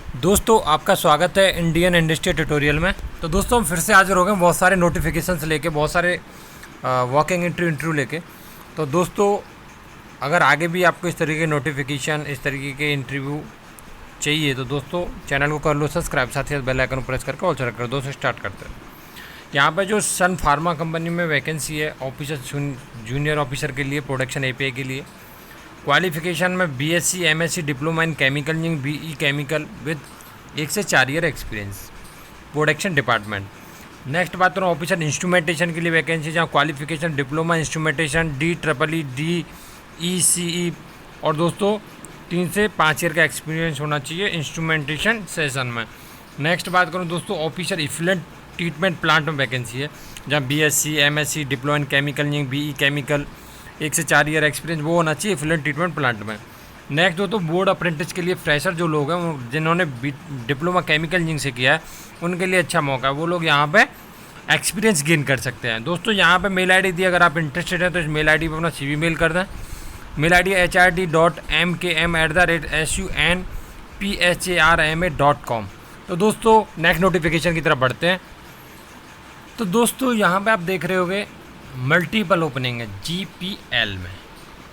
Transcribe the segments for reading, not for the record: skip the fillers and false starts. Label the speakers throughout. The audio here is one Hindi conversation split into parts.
Speaker 1: दोस्तों आपका स्वागत है इंडियन इंडस्ट्री ट्यूटोरियल में। तो दोस्तों हम फिर से हाजिर हो गए बहुत सारे नोटिफिकेशंस लेके, बहुत सारे वॉकिंग इंटरव्यू लेके। तो दोस्तों अगर आगे भी आपको इस तरीके के नोटिफिकेशन, इस तरीके के इंटरव्यू चाहिए तो दोस्तों चैनल को कर लो सब्सक्राइब, साथ ही बेल आइकन प्रेस करके ऑल सेलेक्ट कर दो। दोस्तों स्टार्ट करते हैं। यहाँ पर जो सन फार्मा कंपनी में वैकेंसी है ऑफिसर, जूनियर ऑफिसर के लिए, प्रोडक्शन एपीआई के लिए। क्वालिफिकेशन में BSc, MSc, diploma in chemical engineering, BE chemical with 1 से 4 year experience, production department. Next बात करूँ ऑफिसर इंस्ट्रूमेंटेशन के लिए वैकेंसी, जहाँ क्वालिफिकेशन डिप्लोमा इंस्ट्रूमेंटेशन, DEEE और दोस्तों 3 से 5 ईयर का एक्सपीरियंस होना चाहिए इंस्ट्रूमेंटेशन सेशन में। नेक्स्ट बात करूँ दोस्तों ऑफिसर इफ्लुएंट ट्रीटमेंट प्लांट में वैकेंसी है, जहाँ BSc, MSc, diploma in chemical engineering, BE chemical 1 से 4 ईयर एक्सपीरियंस वो होना चाहिए इफ्लुएंट ट्रीटमेंट प्लांट में। नेक्स्ट दोस्तों बोर्ड अप्रेंटिस के लिए फ्रेशर जो लोग हैं जिन्होंने डिप्लोमा केमिकल इंजीनियरिंग से किया है उनके लिए अच्छा मौका है, वो लोग यहाँ पे एक्सपीरियंस गेन कर सकते हैं। दोस्तों यहाँ पे मेल आईडी दी, अगर आप इंटरेस्टेड हैं तो इस मेल आईडी पे अपना CV मेल कर दें। Mail ID HRD.MKM@sunphama.com। तो दोस्तों नेक्स्ट नोटिफिकेशन की तरफ बढ़ते हैं। तो दोस्तों यहाँ पे आप देख रहे होंगे मल्टीपल ओपनिंग है GPL में,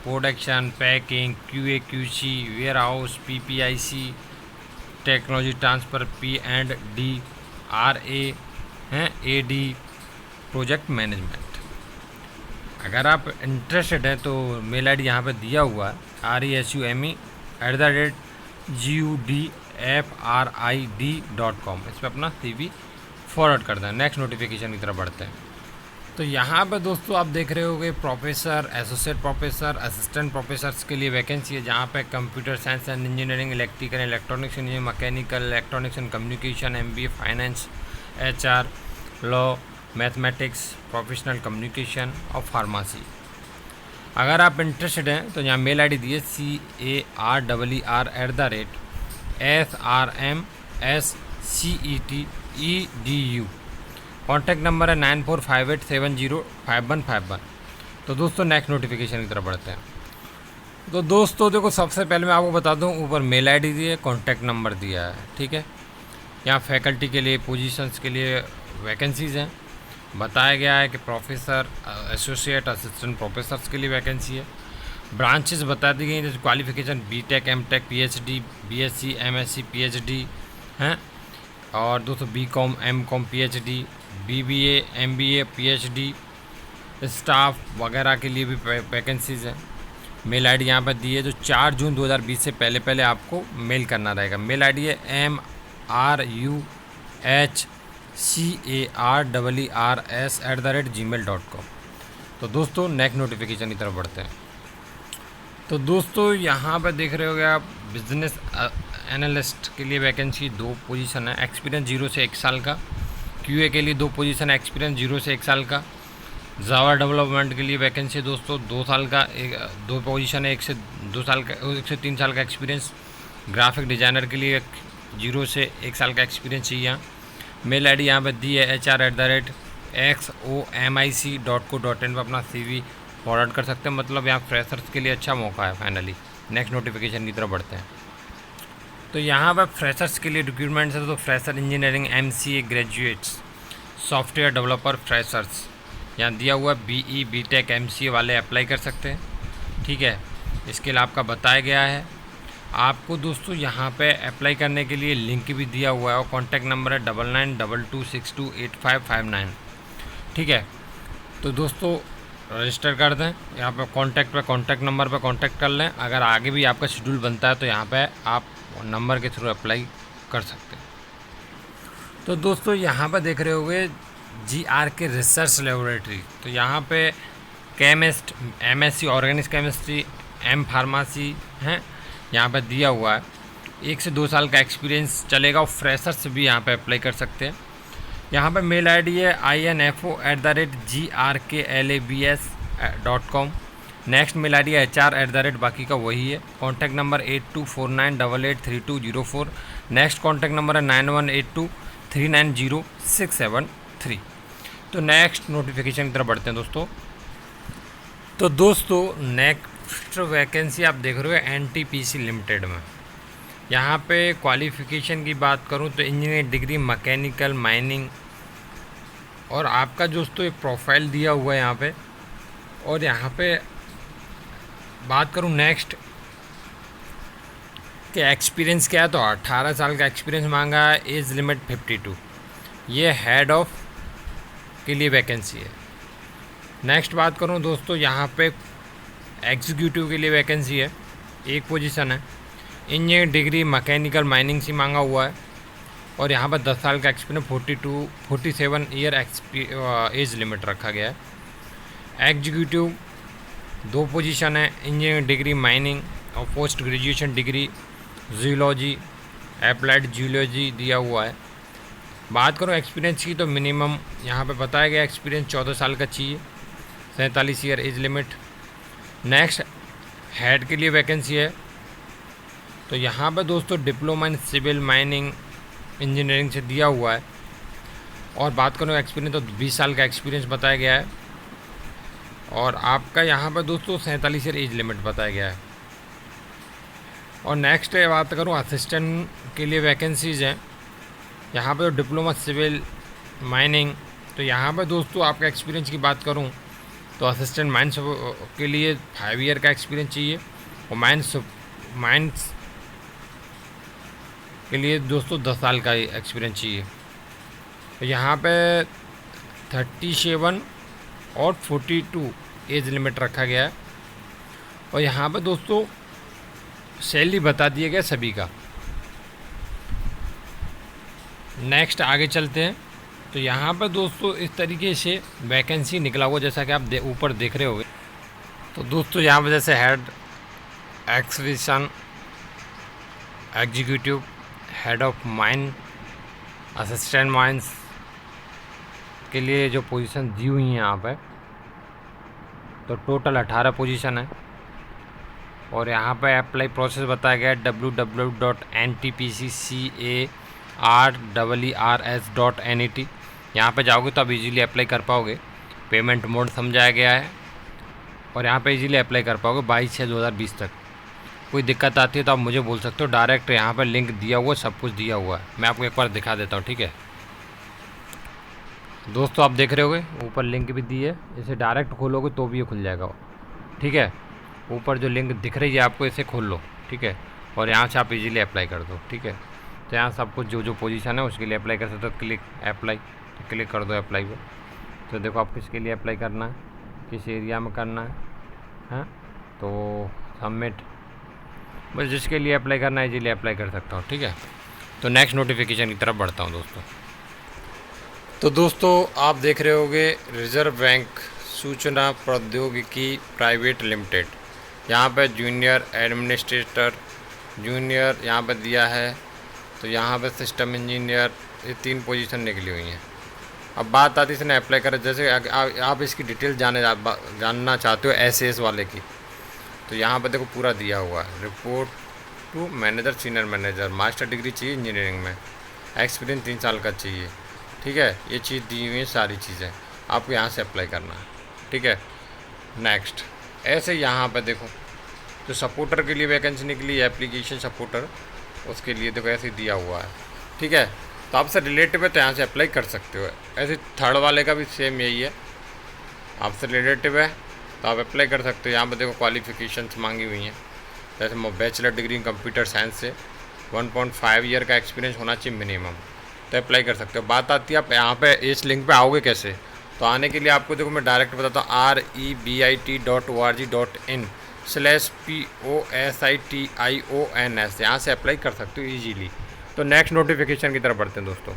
Speaker 1: production, packing, QA/QC, warehouse, PPIC, technology transfer, P&D, RA हैं, AD, प्रोजेक्ट मैनेजमेंट। अगर आप इंटरेस्टेड हैं तो मेल आईडी यहाँ पे दिया हुआ है resumi@gudfrid.com। इस पर अपना CV फॉरवर्ड कर दें। नेक्स्ट नोटिफिकेशन की तरफ बढ़ते हैं। तो यहाँ पे दोस्तों आप देख रहे होंगे professor, associate professor, assistant professors के लिए वैकेंसी है, जहाँ पे computer science and engineering, electrical electronics engineering, mechanical electronics and communication, MBA finance, HR, law, mathematics, professional communication और फार्मेसी। अगर आप इंटरेस्टेड हैं तो यहाँ मेल आईडी दिए CARER@srmscet.edu। कॉन्टैक्ट नंबर है 9458705151। तो दोस्तों नेक्स्ट नोटिफिकेशन की तरफ बढ़ते हैं। तो दोस्तों देखो सबसे पहले मैं आपको बता दूं, ऊपर मेल आईडी दी है, कॉन्टैक्ट नंबर दिया है, ठीक है। यहाँ फैकल्टी के लिए पोजीशंस के लिए वैकेंसीज़ हैं। बताया गया है कि प्रोफेसर, एसोसिएट, असिस्टेंट प्रोफेसर्स के लिए वैकेंसी है। ब्रांचेस बता दी गई जैसे qualification BTech, MTech, PhD, BSc, MSc, PhD हैं, और दोस्तों BCom, MCom, PhD, BBA, MBA, PhD, staff वगैरह के लिए भी वैकेंसीज़ हैं। मेल आईडी यहाँ पर दी है जो 4 जून 2020 से पहले आपको मेल करना रहेगा। मेल आईडी है MRUHCARERS@gmail.com। तो दोस्तों नेक्स्ट नोटिफिकेशन की तरफ बढ़ते हैं। तो दोस्तों यहाँ पर देख रहे होगे आप बिजनेस एनालिस्ट के लिए वैकेंसी 2 पोजीशन है, एक्सपीरियंस 0 से 1 साल का। QA के लिए 2 पोजीशन है, एक्सपीरियंस 0 से 1 साल का। जावा डेवलपमेंट के लिए वैकेंसी दोस्तों 2 साल का, 2 पोजीशन है, 1 से 2 साल का, 1 से 3 साल का एक्सपीरियंस। ग्राफिक डिज़ाइनर के लिए 0 से 1 साल का एक्सपीरियंस चाहिए यहाँ। मेल आईडी यहाँ पर दी है HR@xomic.co.in पर अपना CV फॉरवर्ड कर सकते हैं। मतलब यहाँ फ्रेशर्स के लिए अच्छा मौका है फाइनली। नेक्स्ट नोटिफिकेशन की तरफ बढ़ते हैं। तो यहाँ पर फ्रेशर्स के लिए रिक्रूटमेंट्स है, तो fresher engineering, MCA graduates, software developer freshers यहाँ दिया हुआ है। BE, BTech, MCA वाले अप्लाई कर सकते हैं, ठीक है। इसके लिए आपका बताया गया है। आपको दोस्तों यहाँ पे अप्लाई करने के लिए लिंक भी दिया हुआ है और कॉन्टैक्ट नंबर है 9922628559, ठीक है। तो दोस्तों रजिस्टर कर दें, यहाँ पे कॉन्टैक्ट नंबर पे कॉन्टैक्ट कर लें। अगर आगे भी आपका शेड्यूल बनता है तो यहाँ पे आप नंबर के थ्रू अप्लाई कर सकते हैं। तो दोस्तों यहाँ पर देख रहे होंगे GRK रिसर्च लेबोरेटरी। तो यहाँ पे chemist, MSc organic chemistry, M pharmacy हैं, यहाँ पर दिया हुआ है। 1 से 2 साल का एक्सपीरियंस चलेगा और फ्रेशर्स भी यहाँ पे अप्लाई कर सकते हैं। यहाँ पे मेल आईडी है info@grklabs.com। नेक्स्ट मेल आईडी है HR@ बाकी का वही है। Contact number 8249883204। Next contact number है 9182390673। तो नेक्स्ट नोटिफिकेशन की तरफ बढ़ते हैं दोस्तों। तो दोस्तों नेक्स्ट वैकेंसी आप देख रहे हो NTPC लिमिटेड में। यहाँ पे क्वालिफ़िकेशन की बात करूँ तो इंजीनियरिंग डिग्री मैकेनिकल माइनिंग, और आपका दोस्तों एक प्रोफाइल दिया हुआ है यहाँ पे। और यहाँ पे बात करूँ नेक्स्ट कि एक्सपीरियंस क्या है, तो 18 साल का एक्सपीरियंस मांगा है, एज लिमिट 52। ये हेड ऑफ के लिए वैकेंसी है। नेक्स्ट बात करूँ दोस्तों, यहाँ पे एग्जीक्यूटिव के लिए वैकेंसी है, एक पोजीशन है। इंजीनियरिंग डिग्री मैकेनिकल माइनिंग से मांगा हुआ है, और यहाँ पर 10 साल का एक्सपीरियंस 47 ईयर एज लिमिट रखा गया है। एग्जीक्यूटिव 2 पोजीशन है, इंजीनियरिंग डिग्री माइनिंग और post graduation degree zoology applied zoology दिया हुआ है। बात करूँ एक्सपीरियंस की तो मिनिमम यहाँ पे बताया गया एक्सपीरियंस 14 साल का चाहिए, 47 year age limit. Next head के लिए वैकेंसी है, तो यहाँ पे दोस्तों diploma in civil mining engineering से दिया हुआ है। और बात करूँ एक्सपीरियंस तो 20 साल का एक्सपीरियंस बताया गया है, और आपका यहाँ पे दोस्तों 47 ईयर एज लिमिट बताया गया है। और नेक्स्ट बात करूँ असिस्टेंट के लिए वैकेंसीज़ हैं, यहाँ पे तो डिप्लोमा सिविल माइनिंग, तो यहाँ पे दोस्तों आपका एक्सपीरियंस की बात करूँ तो असिस्टेंट माइंस के लिए 5 ईयर का एक्सपीरियंस चाहिए, और माइंस के लिए दोस्तों 10 साल का एक्सपीरियंस चाहिए। तो यहाँ पे 37 और 42 एज लिमिट रखा गया है, और यहाँ पे दोस्तों सैलरी बता दिया गया सभी का। नेक्स्ट आगे चलते हैं, तो यहाँ पर दोस्तों इस तरीके से वैकेंसी निकला हुआ जैसा कि आप ऊपर देख रहे होंगे। तो दोस्तों यहाँ पर जैसे head excavation executive head of mine assistant mines के लिए जो पोजीशन दी हुई हैं यहाँ पर, तो टोटल 18 पोजीशन है। और यहाँ पर अप्लाई प्रोसेस बताया गया है www.ntpccarers.net। यहाँ पे जाओगे तो आप इजीली अप्लाई कर पाओगे। पेमेंट मोड समझाया गया है, और यहाँ पे इजीली अप्लाई कर पाओगे 22/6/2020 तक। कोई दिक्कत आती है तो आप मुझे बोल सकते हो, डायरेक्ट यहाँ पर लिंक दिया हुआ, सब कुछ दिया हुआ है। मैं आपको एक बार दिखा देता हूँ, ठीक है दोस्तों। आप देख रहे होगे ऊपर लिंक भी दी है, इसे डायरेक्ट खोलोगे तो भी ये खुल जाएगा, ठीक है। ऊपर जो लिंक दिख रही है आपको, इसे खोल लो, ठीक है, और यहाँ से आप इजीली अप्लाई कर दो, ठीक है। तो यहाँ सब कुछ जो पोजीशन है उसके लिए अप्लाई कर सकते हो। क्लिक अप्लाई, तो क्लिक कर दो अप्लाई पे। तो देखो आप किसके लिए अप्लाई करना है, किस एरिया में करना है, तो सबमिट, बस जिसके लिए अप्लाई करना है इजीली अप्लाई कर सकता हूँ, ठीक है। तो नेक्स्ट नोटिफिकेशन की तरफ बढ़ता हूँ दोस्तों। तो दोस्तों आप देख रहे होगे रिजर्व बैंक सूचना प्रौद्योगिकी प्राइवेट लिमिटेड, यहाँ पे जूनियर एडमिनिस्ट्रेटर जूनियर यहाँ पे दिया है। तो यहाँ पे सिस्टम इंजीनियर, ये 3 पोजीशन निकली हुई हैं। अब बात आती है इसने अप्लाई करें, जैसे आप इसकी डिटेल जानना चाहते हो एसएस वाले की, तो यहाँ पे देखो पूरा दिया हुआ है। Report to manager senior manager, master degree चाहिए इंजीनियरिंग में, एक्सपीरियंस 3 साल का चाहिए, ठीक है। ये चीज़ दी हुई है, सारी चीज़ें आपको यहाँ से अप्लाई करना है, ठीक है। नेक्स्ट ऐसे यहाँ पे देखो जो सपोर्टर के लिए वैकेंसी निकली है, एप्लीकेशन सपोर्टर, उसके लिए देखो ऐसे दिया हुआ है, ठीक है। तो आपसे रिलेटिव है तो यहाँ से अप्लाई कर सकते हो। ऐसे थर्ड वाले का भी सेम यही है, आपसे रिलेटिव है तो आप अप्लाई कर सकते हो। यहाँ पर देखो क्वालिफिकेशंस मांगी हुई हैं, जैसे bachelor degree in computer science से 1.5 ईयर का एक्सपीरियंस होना चाहिए मिनिमम, तो अप्लाई कर सकते हो। बात आती है आप यहाँ पे इस लिंक पे आओगे कैसे, तो आने के लिए आपको देखो मैं डायरेक्ट बताता हूँ, rebit.org.in/POSITIONS, यहाँ से अप्लाई कर सकते हो ईजीली। तो नेक्स्ट नोटिफिकेशन की तरफ बढ़ते हैं दोस्तों।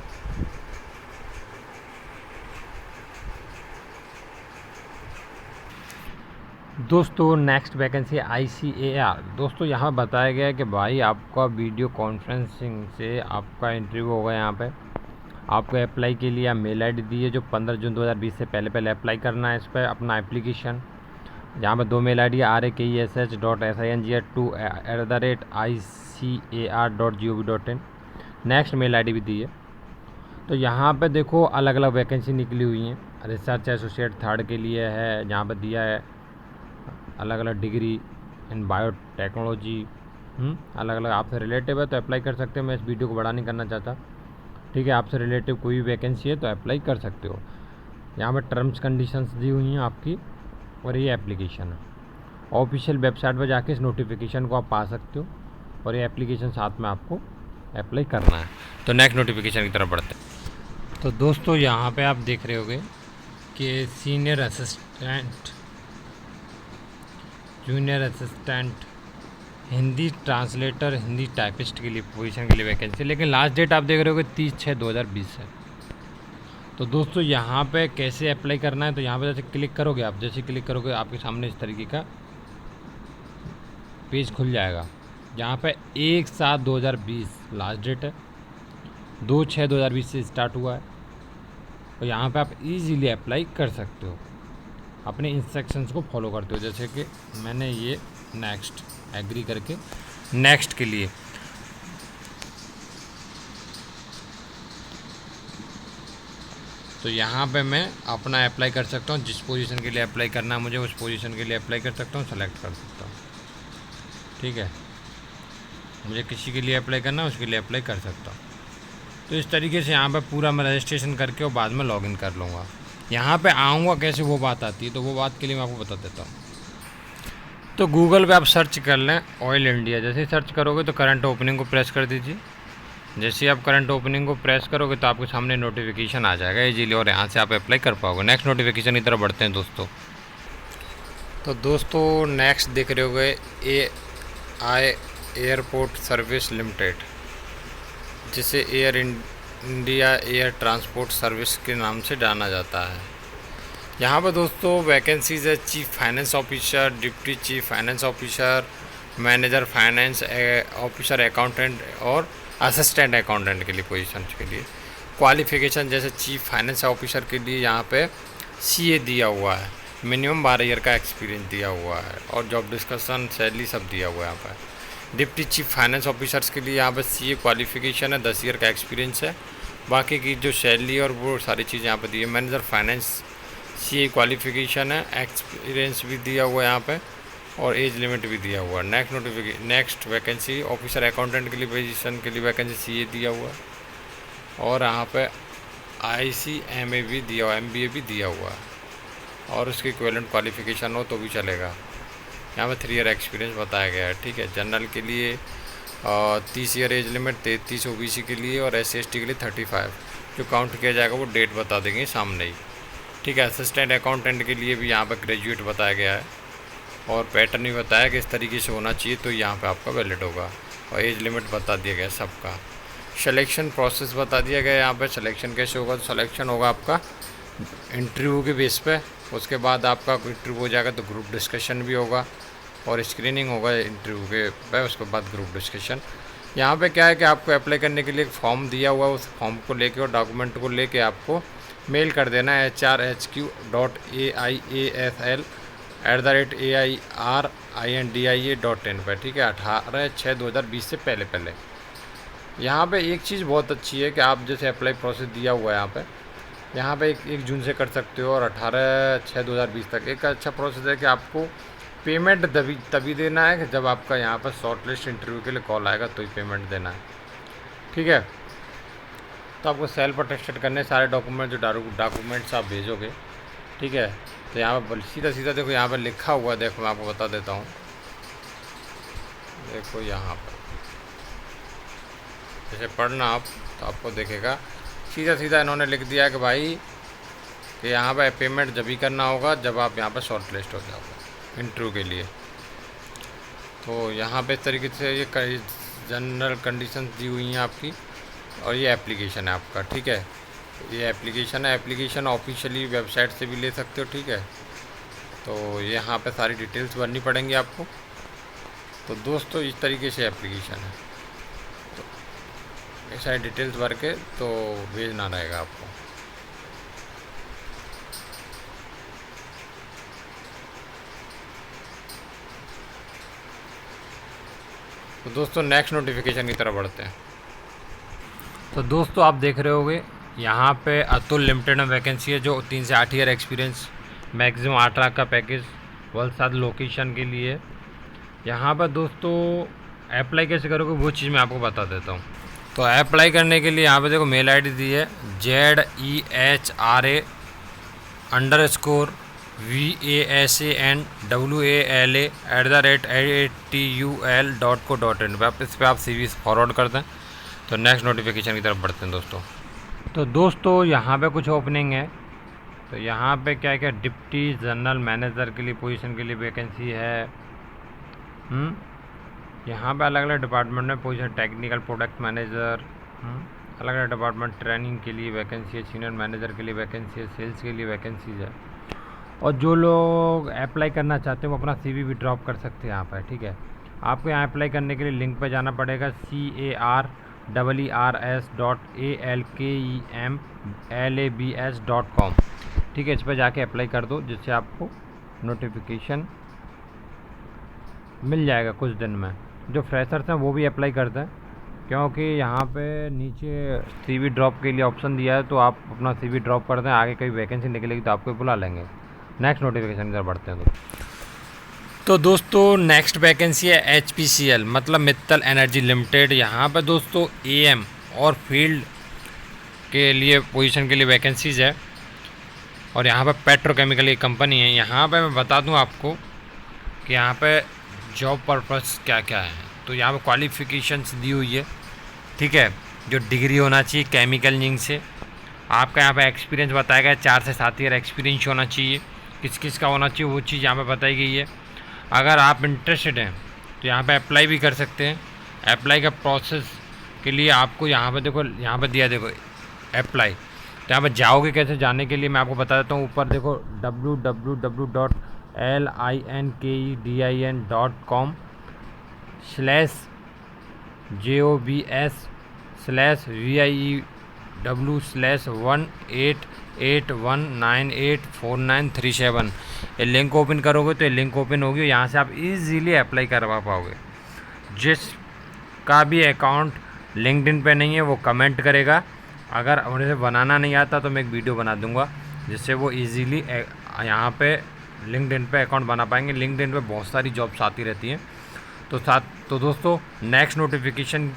Speaker 1: दोस्तों नेक्स्ट वैकेंसी ICAR। दोस्तों यहाँ बताया गया है कि भाई आपका वीडियो कॉन्फ्रेंसिंग से आपका इंटरव्यू होगा। यहाँ पे आपको अप्लाई के लिए मेल ID दी है, जो 15 जून 2020 से पहले अप्लाई करना है इस पर अपना एप्लीकेशन। यहाँ पर 2 मेल ID है, rakesh.singh@icar.gov.in। नेक्स्ट मेल ID भी दी है। तो यहाँ पे देखो अलग अलग वैकेंसी निकली हुई हैं। रिसर्च एसोसिएट 3rd के लिए है, जहाँ पर दिया है अलग अलग डिग्री इन बायोटेक्नोलॉजी, अलग अलग आपसे रिलेटिव है तो अप्लाई कर सकते हो। मैं इस वीडियो को बड़ा नहीं करना चाहता, ठीक है। आपसे रिलेटिव कोई भी वैकेंसी है तो अप्लाई कर सकते हो। यहाँ पर टर्म्स कंडीशंस दी हुई हैं आपकी, और ये एप्लीकेशन है। ऑफिशियल वेबसाइट पर जाके इस नोटिफिकेशन को आप पा सकते हो, और ये एप्लीकेशन साथ में आपको अप्लाई करना है। तो नेक्स्ट नोटिफिकेशन की तरफ बढ़ते हैं। तो दोस्तों यहाँ पे आप देख रहे होगे कि senior assistant, junior assistant, Hindi translator, Hindi typist के लिए पोजीशन के लिए वैकेंसी, लेकिन लास्ट डेट आप देख रहे होगे 30/6/2020 है। तो दोस्तों यहाँ पे कैसे अप्लाई करना है, तो यहाँ पे जैसे क्लिक करोगे आप, जैसे क्लिक करोगे आपके सामने इस तरीके का पेज खुल जाएगा। यहाँ पे 1/7/2020 लास्ट डेट है, 2/6/2020 से स्टार्ट हुआ है। और यहाँ पे आप इजीली अप्लाई कर सकते हो, अपने इंस्ट्रक्शंस को फॉलो करते हो। जैसे कि मैंने ये नेक्स्ट एग्री करके नेक्स्ट के लिए तो यहाँ पे मैं अपना अप्लाई कर सकता हूँ। जिस पोजीशन के लिए अप्लाई करना है मुझे, उस पोजीशन के लिए अप्लाई कर सकता हूँ, सेलेक्ट कर सकता हूँ, ठीक है। मुझे किसी के लिए अप्लाई करना है उसके लिए अप्लाई कर सकता हूँ। तो इस तरीके से यहाँ पे पूरा मैं रजिस्ट्रेशन करके और बाद में लॉगिन कर लूँगा। यहाँ पे आऊँगा कैसे वो बात आती है, तो वो बात के लिए मैं आपको बता देता हूँ। तो गूगल पे आप सर्च कर लें ऑयल इंडिया। जैसे ही सर्च करोगे तो करंट ओपनिंग को प्रेस कर दीजिए। जैसे ही आप करंट ओपनिंग को प्रेस करोगे तो आपके सामने नोटिफिकेशन आ जाएगा इजीली, और यहाँ से आप अप्लाई कर पाओगे। नेक्स्ट नोटिफिकेशन की तरफ बढ़ते हैं दोस्तों। तो दोस्तों नेक्स्ट देख रहे होगे AI एयरपोर्ट सर्विस लिमिटेड, जिसे air India air transport service के नाम से जाना जाता है। यहाँ पर दोस्तों वैकेंसीज है chief finance officer, deputy chief finance officer, manager finance officer, accountant और असिस्टेंट अकाउंटेंट के लिए पोजीशन के लिए। क्वालिफ़िकेशन जैसे चीफ फाइनेंस ऑफिसर के लिए यहाँ पे CA दिया हुआ है, मिनिमम 12 ईयर का एक्सपीरियंस दिया हुआ है, और जॉब डिस्कशन सैलरी सब दिया हुआ है यहाँ पर। डिप्टी चीफ फाइनेंस ऑफिसर्स के लिए यहाँ पर CA क्वालिफ़िकेशन है, 10 ईयर का एक्सपीरियंस है। बाकी की जो सैलरी और वो सारी चीज़ें यहाँ पर दी है। मैनेजर फाइनेंस CA क्वालिफ़िकेशन है, एक्सपीरियंस भी दिया हुआ है यहाँ पे, और एज लिमिट भी दिया हुआ है। नेक्स्ट वैकेंसी ऑफिसर अकाउंटेंट के लिए पोजीशन के लिए वैकेंसी CA दिया हुआ है, और यहाँ पे ICMA भी दिया हुआ, MBA भी दिया हुआ है, और उसकी इक्विवेलेंट क्वालिफ़िकेशन हो तो भी चलेगा। यहाँ पे 3 ईयर एक्सपीरियंस बताया गया है, ठीक है। जनरल के लिए 30 ईयर एज लिमिट, 33 OBC के लिए, और SC/ST के लिए 35। जो काउंट किया जाएगा वो डेट बता देंगे सामने ही, ठीक है। असिस्टेंट अकाउंटेंट के लिए भी यहाँ पर ग्रेजुएट बताया गया है, और पैटर्न भी बताया कि इस तरीके से होना चाहिए, तो यहाँ पे आपका वैलिड होगा, और एज लिमिट बता दिया गया सबका। सिलेक्शन प्रोसेस बता दिया गया यहाँ पे। सिलेक्शन कैसे होगा, तो सिलेक्शन होगा आपका इंटरव्यू के बेस पे। उसके बाद आपका इंटरव्यू हो जाएगा तो ग्रुप डिस्कशन भी होगा, और स्क्रीनिंग होगा इंटरव्यू के पे, उसके बाद ग्रुप डिस्कशन। यहाँ पे क्या है कि आपको अप्लाई करने के लिए एक फॉर्म दिया हुआ है, उस फॉर्म को लेके और डॉक्यूमेंट को लेके आपको मेल कर देना है hrhq.airs@airindia.in पर, ठीक है। 18/6/2020 से पहले। यहाँ पे एक चीज़ बहुत अच्छी है कि आप जैसे अप्लाई प्रोसेस दिया हुआ है यहाँ पे 1 जून से कर सकते हो, और 18/6/2020 तक। एक अच्छा प्रोसेस है कि आपको पेमेंट तभी देना है कि जब आपका यहाँ पर शॉर्ट लिस्ट इंटरव्यू के लिए कॉल आएगा तो ही पेमेंट देना है, ठीक है। तो आपको सेल्फ अटेस्टेड करने सारे डॉक्यूमेंट, जो डॉक्यूमेंट्स आप भेजोगे, ठीक है। तो यहाँ पर सीधा देखो, यहाँ पर लिखा हुआ है, देखो मैं आपको बता देता हूँ। देखो यहाँ पर जैसे पढ़ना आप, तो आपको देखेगा सीधा इन्होंने लिख दिया है कि भाई कि यहाँ पर पेमेंट जब ही करना होगा जब आप यहाँ पर शॉर्ट लिस्ट हो जाओगे इंटरव्यू के लिए। तो यहाँ पे इस तरीके से ये जनरल कंडीशन दी हुई हैं आपकी, और ये एप्लीकेशन है आपका, ठीक है। ये एप्लीकेशन है, एप्लीकेशन ऑफिशियली वेबसाइट से भी ले सकते हो, ठीक है। तो यहाँ पे सारी डिटेल्स भरनी पड़ेंगी आपको। तो दोस्तों इस तरीके से एप्लीकेशन है, तो ये सारी डिटेल्स भर के तो भेजना रहेगा आपको। तो दोस्तों नेक्स्ट नोटिफिकेशन की तरफ बढ़ते हैं। तो दोस्तों आप देख रहे होगे यहाँ पे अतुल लिमिटेड में वैकेंसी है, जो 3 से 8 ईयर एक्सपीरियंस, मैक्सिमम 8 लाख का पैकेज, वलसाद लोकेशन के लिए। यहाँ पर दोस्तों अप्लाई कैसे करोगे वो चीज़ मैं आपको बता देता हूँ। तो अप्लाई करने के लिए यहाँ पे देखो मेल आईडी दी है ZEHRA_VASANWALA@ATUL.co.in इस पर आप CV फॉरवर्ड कर दें। तो नेक्स्ट नोटिफिकेशन की तरफ बढ़ते हैं दोस्तों। तो दोस्तों यहाँ पे कुछ ओपनिंग है। तो यहाँ पे क्या क्या डिप्टी जनरल मैनेजर के लिए पोजीशन के लिए वैकेंसी है। यहाँ पे अलग अलग डिपार्टमेंट में पोजीशन, टेक्निकल प्रोडक्ट मैनेजर, अलग अलग डिपार्टमेंट, ट्रेनिंग के लिए वैकेंसी है, सीनियर मैनेजर के लिए वैकेंसी है, सेल्स के लिए वैकेंसीज है। और जो लोग अप्लाई करना चाहते हैं वो अपना CV भी ड्रॉप कर सकते हैं यहाँ पर, ठीक है। आपको यहाँ अप्लाई करने के लिए लिंक पे जाना पड़ेगा CARERS.ALKEMLABS.com, ठीक है। इस पर जाके अप्लाई कर दो, जिससे आपको नोटिफिकेशन मिल जाएगा कुछ दिन में। जो फ्रेशर्स हैं वो भी अप्लाई करते हैं, क्योंकि यहाँ पे नीचे CV ड्रॉप के लिए ऑप्शन दिया है। तो आप अपना CV ड्रॉप कर दें, आगे कोई वैकेंसी निकलेगी तो आपको बुला लेंगे। नेक्स्ट नोटिफिकेशन की तरफ बढ़ते हैं। तो दोस्तों नेक्स्ट वैकेंसी है HPCL मतलब मित्तल एनर्जी लिमिटेड। यहाँ पर दोस्तों AM और फील्ड के लिए पोजीशन के लिए वैकेंसीज़ है। और यहाँ पर पेट्रोकेमिकल की कंपनी है। यहाँ पे मैं बता दूँ आपको कि यहाँ पे जॉब पर्पस क्या क्या है। तो यहाँ पे क्वालिफ़िकेशंस दी हुई है, ठीक है। जो डिग्री होना चाहिए केमिकल इंजीनियरिंग से। आपका यहाँ पे एक्सपीरियंस बताया गया है, 4 से 7 ईयर एक्सपीरियंस होना चाहिए। किस किस का होना चाहिए वो चीज़ यहाँ पे बताई गई है। अगर आप इंटरेस्टेड हैं तो यहाँ पे अप्लाई भी कर सकते हैं। अप्लाई का प्रोसेस के लिए आपको यहाँ पे देखो, यहाँ पे दिया देखो अप्लाई। तो यहाँ पे जाओगे कैसे, जाने के लिए मैं आपको बता देता हूँ। ऊपर देखो www.LINKDIN.com/JOBS/VIEW/188198493 ये लिंक ओपन करोगे तो ये लिंक ओपन होगी। यहाँ से आप इजीली अप्लाई करवा पाओगे। जिसका भी अकाउंट लिंक्डइन पे नहीं है वो कमेंट करेगा। अगर उन्हें बनाना नहीं आता तो मैं एक वीडियो बना दूंगा, जिससे वो इजीली यहाँ पे लिंक्डइन पे अकाउंट बना पाएंगे। लिंक्डइन पे बहुत सारी जॉब्स आती रहती हैं। तो दोस्तों नेक्स्ट नोटिफिकेशन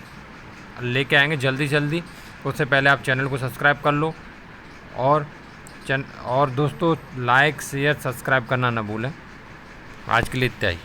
Speaker 1: लेके आएंगे जल्दी जल्दी। उससे पहले आप चैनल को सब्सक्राइब कर लो। और दोस्तों लाइक शेयर सब्सक्राइब करना ना भूलें। आज के लिए इतना ही।